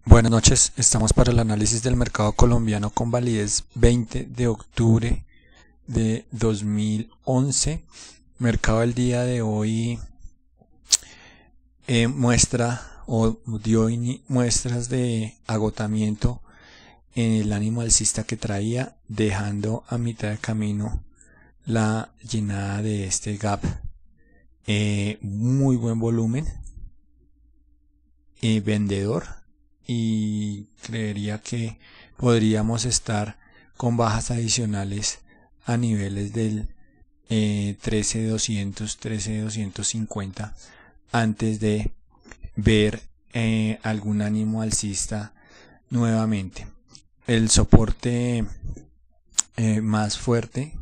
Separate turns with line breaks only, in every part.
Buenas noches, estamos para el análisis del mercado colombiano con validez 20 de octubre de 2011. Mercado del día de hoy muestra o dio muestras de agotamiento en el ánimo alcista que traía, dejando a mitad de camino la llenada de este gap. Muy buen volumen vendedor, y creería que podríamos estar con bajas adicionales a niveles del 13.200, 13.250 antes de ver algún ánimo alcista nuevamente. El soporte más fuerte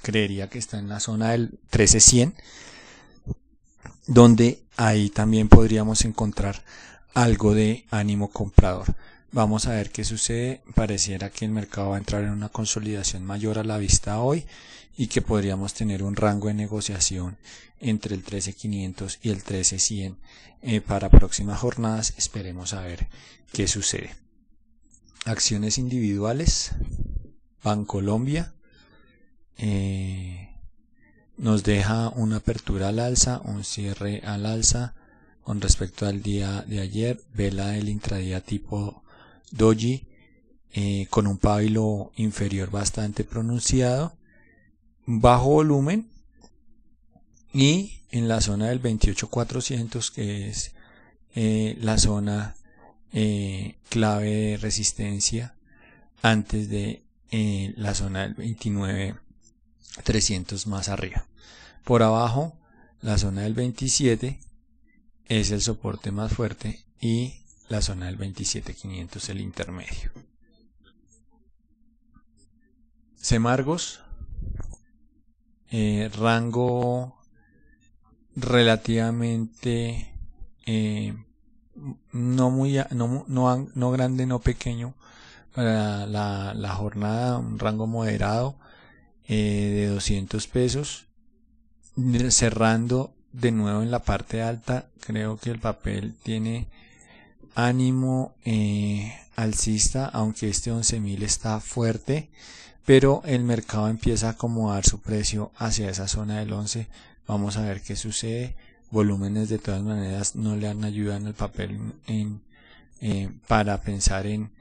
creería que está en la zona del 13.100, donde ahí también podríamos encontrar algo de ánimo comprador. Vamos a ver qué sucede. Pareciera que el mercado va a entrar en una consolidación mayor a la vista hoy y que podríamos tener un rango de negociación entre el 13.500 y el 13.100 para próximas jornadas. Esperemos a ver qué sucede. Acciones individuales. Bancolombia nos deja una apertura al alza, un cierre al alza con respecto al día de ayer. Vela del intradía tipo doji con un pábilo inferior bastante pronunciado, bajo volumen, y en la zona del 28.400, que es la zona clave de resistencia antes de la zona del 29.300 más arriba. Por abajo, la zona del 27 es el soporte más fuerte y la zona del 27.500 el intermedio. Semargos, rango relativamente no grande, no pequeño para la jornada, un rango moderado de 200 pesos, cerrando de nuevo en la parte alta. Creo que el papel tiene ánimo alcista, aunque este 11.000 está fuerte, pero el mercado empieza a acomodar su precio hacia esa zona del 11. Vamos a ver qué sucede. Volúmenes de todas maneras no le ayudan al papel para pensar en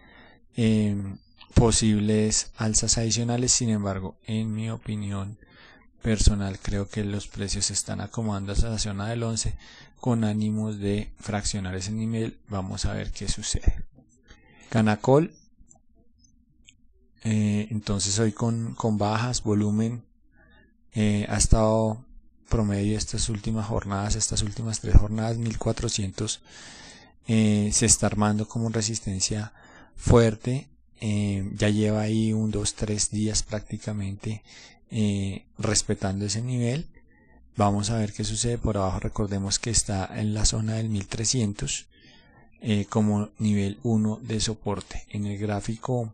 posibles alzas adicionales. Sin embargo, en mi opinión personal, creo que los precios se están acomodando hacia la zona del 11 con ánimos de fraccionar ese nivel. Vamos a ver qué sucede. Canacol, entonces hoy con bajas, volumen ha estado promedio estas últimas jornadas, estas últimas 3 jornadas, 1400 se está armando como resistencia fuerte. Ya lleva ahí 1, 2, 3 días prácticamente respetando ese nivel. Vamos a ver qué sucede. Por abajo recordemos que está en la zona del 1300 como nivel 1 de soporte. En el gráfico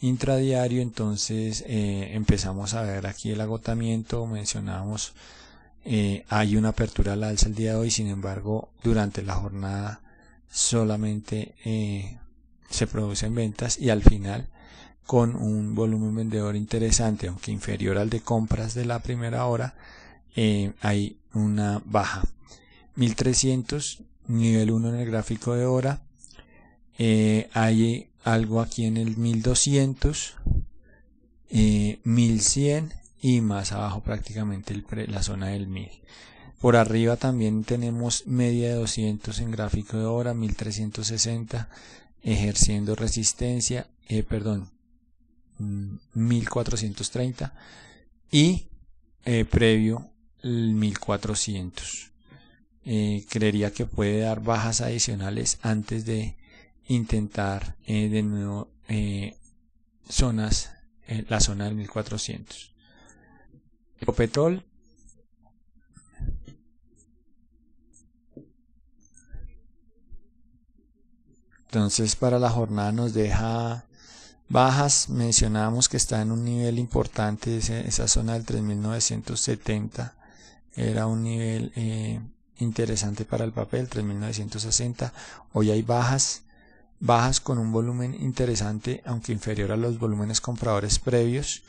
intradiario entonces empezamos a ver aquí el agotamiento. Mencionamos hay una apertura al alza el día de hoy, sin embargo durante la jornada solamente se producen ventas, y al final, con un volumen vendedor interesante, aunque inferior al de compras de la primera hora, hay una baja. 1300, nivel 1 en el gráfico de hora. Hay algo aquí en el 1200, 1100 y más abajo prácticamente la zona del 1000. Por arriba también tenemos media de 200 en gráfico de hora, 1360 ejerciendo resistencia, 1430 y previo el 1400. Creería que puede dar bajas adicionales antes de intentar de nuevo la zona del 1400. Ecopetrol, entonces para la jornada nos deja bajas. Mencionamos que está en un nivel importante, esa zona del 3970 era un nivel interesante para el papel, 3960. Hoy hay bajas, bajas con un volumen interesante, aunque inferior a los volúmenes compradores previos.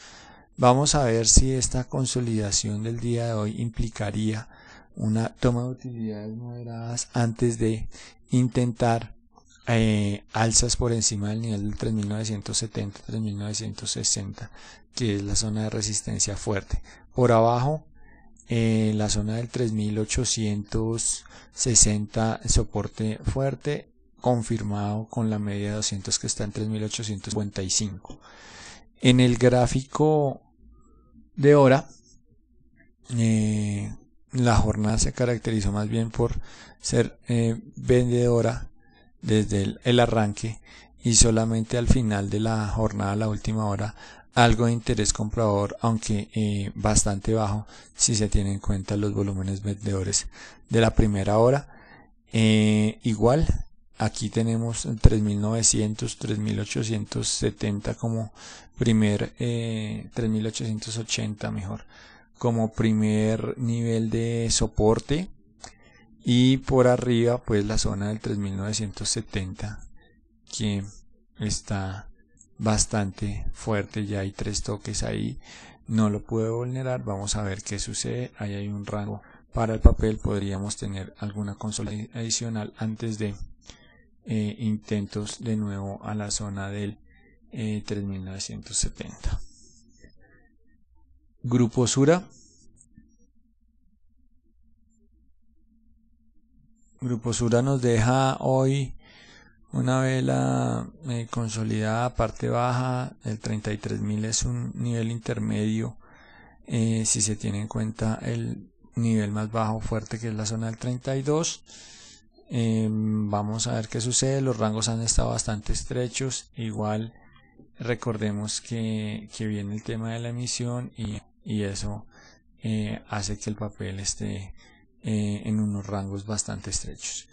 Vamos a ver si esta consolidación del día de hoy implicaría una toma de utilidades moderadas antes de intentar alzas por encima del nivel del 3970, 3960, que es la zona de resistencia fuerte. Por abajo, la zona del 3860, soporte fuerte, confirmado con la media de 200 que está en 3855. En el gráfico de hora, la jornada se caracterizó más bien por ser vendedora desde el arranque, y solamente al final de la jornada, la última hora, algo de interés comprador, aunque bastante bajo si se tienen en cuenta los volúmenes vendedores de la primera hora. Igual aquí tenemos 3900, 3870 como primer, 3880 mejor, como primer nivel de soporte, y por arriba pues la zona del 3970, que está bastante fuerte. Ya hay 3 toques ahí, no lo puedo vulnerar. Vamos a ver qué sucede. Ahí hay un rango para el papel, podríamos tener alguna consolidación adicional antes de intentos de nuevo a la zona del 3970. Grupo Sura. Grupo Sura nos deja hoy una vela consolidada, parte baja. El 33.000 es un nivel intermedio, si se tiene en cuenta el nivel más bajo fuerte, que es la zona del 32. Vamos a ver qué sucede. Los rangos han estado bastante estrechos. Igual recordemos que viene el tema de la emisión, y eso hace que el papel esté en unos rangos bastante estrechos.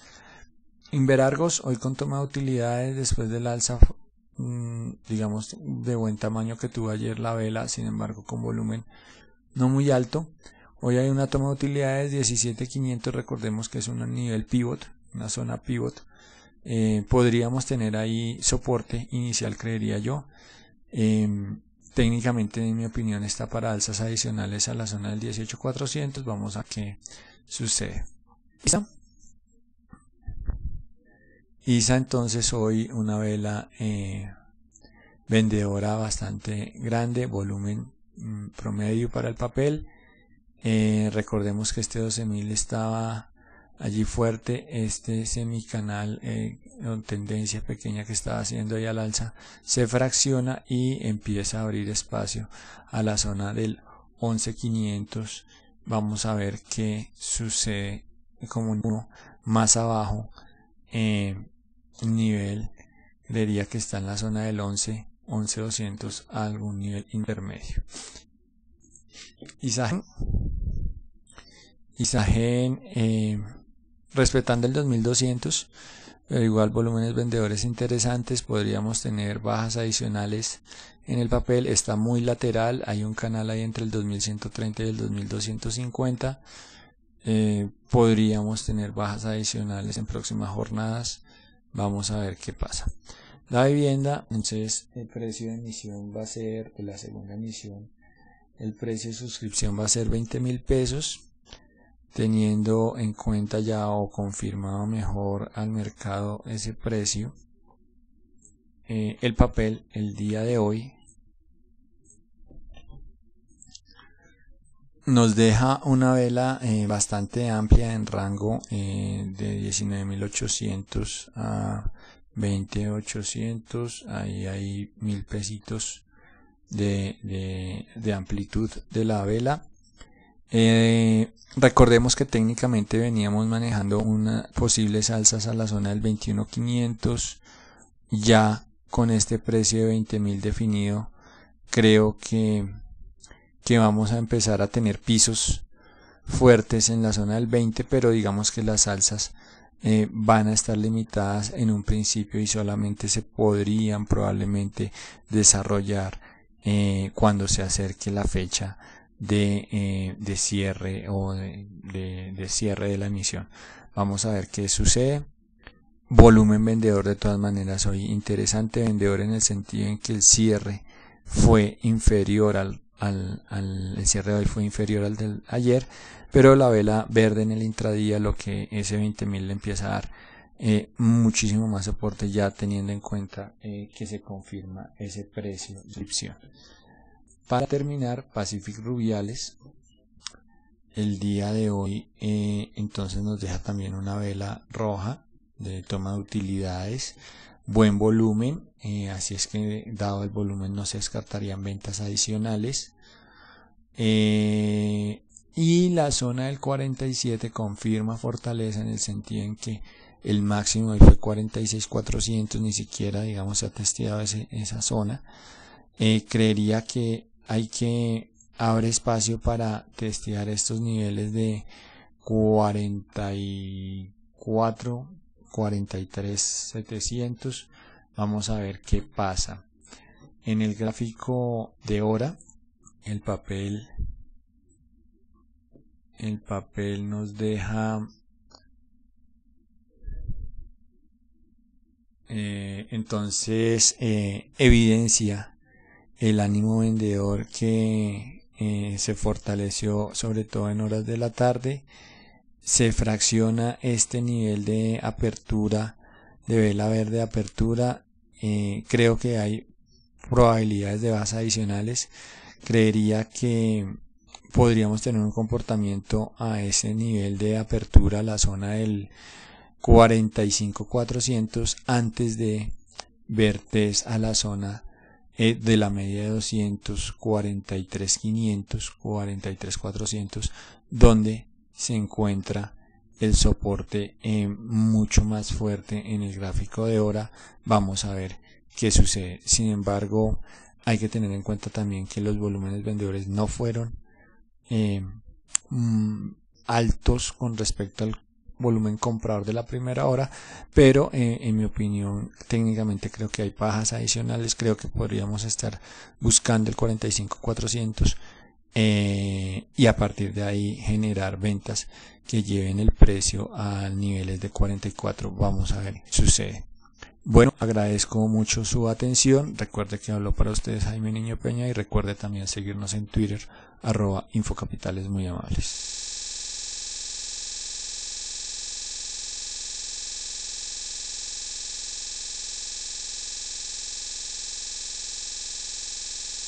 Inverargos hoy con toma de utilidades después del alza, digamos, de buen tamaño que tuvo ayer la vela, sin embargo con volumen no muy alto. Hoy hay una toma de utilidades 17.500, recordemos que es un nivel pivot, una zona pivot. Podríamos tener ahí soporte inicial, creería yo. Técnicamente, en mi opinión, está para alzas adicionales a la zona del 18.400. Vamos a ver qué sucede. ISA entonces hoy una vela vendedora bastante grande, volumen promedio para el papel. Recordemos que este 12.000 estaba allí fuerte. Este semicanal con tendencia pequeña que estaba haciendo ahí al alza se fracciona y empieza a abrir espacio a la zona del 11.500. Vamos a ver qué sucede como uno más abajo. Nivel, creería que está en la zona del 11.200, algún nivel intermedio. Isagen respetando el 2200, pero igual volúmenes vendedores interesantes. Podríamos tener bajas adicionales en el papel. Está muy lateral, hay un canal ahí entre el 2130 y el 2250. Podríamos tener bajas adicionales en próximas jornadas. Vamos a ver qué pasa. La vivienda, entonces el precio de emisión va a ser, de la segunda emisión, el precio de suscripción va a ser 20.000 pesos, teniendo en cuenta ya, o confirmado mejor al mercado, ese precio. El papel el día de hoy nos deja una vela bastante amplia en rango de 19.800 a 20.800. Ahí hay 1.000 pesitos de amplitud de la vela. Recordemos que técnicamente veníamos manejando unas posibles alzas a la zona del 21.500. Ya con este precio de 20.000 definido, creo que vamos a empezar a tener pisos fuertes en la zona del 20, pero digamos que las alzas van a estar limitadas en un principio y solamente se podrían probablemente desarrollar cuando se acerque la fecha de cierre o de cierre de la emisión. Vamos a ver qué sucede. volumen vendedor de todas maneras hoy, interesante vendedor en el sentido en que el cierre fue inferior el cierre de hoy fue inferior al del ayer, pero la vela verde en el intradía, lo que ese 20.000 le empieza a dar muchísimo más soporte, ya teniendo en cuenta que se confirma ese precio de inscripción. Para terminar, Pacific Rubiales el día de hoy entonces nos deja también una vela roja de toma de utilidades, buen volumen, así es que dado el volumen no se descartarían ventas adicionales, y la zona del 47 confirma fortaleza en el sentido en que el máximo hoy fue 46.400, ni siquiera digamos se ha testeado esa zona. Creería que hay que abre espacio para testear estos niveles de 44, 43.700. Vamos a ver qué pasa. En el gráfico de hora, el papel nos deja entonces evidencia el ánimo vendedor que se fortaleció sobre todo en horas de la tarde. Se fracciona este nivel de apertura, de vela verde apertura. Creo que hay probabilidades de bajas adicionales. Creería que podríamos tener un comportamiento a ese nivel de apertura, la zona del 45.400, antes de vertes a la zona de la media de 200, 43.500, 43.400, donde se encuentra el soporte mucho más fuerte en el gráfico de hora. Vamos a ver qué sucede. Sin embargo, hay que tener en cuenta también que los volúmenes vendedores no fueron altos con respecto al volumen comprador de la primera hora, pero en mi opinión técnicamente creo que hay bajas adicionales. Creo que podríamos estar buscando el 45.400 y a partir de ahí generar ventas que lleven el precio a niveles de 44. Vamos a ver qué sucede. Bueno, agradezco mucho su atención. Recuerde que habló para ustedes Jaime Niño Peña y recuerde también seguirnos en Twitter @Infocapitales muy amables.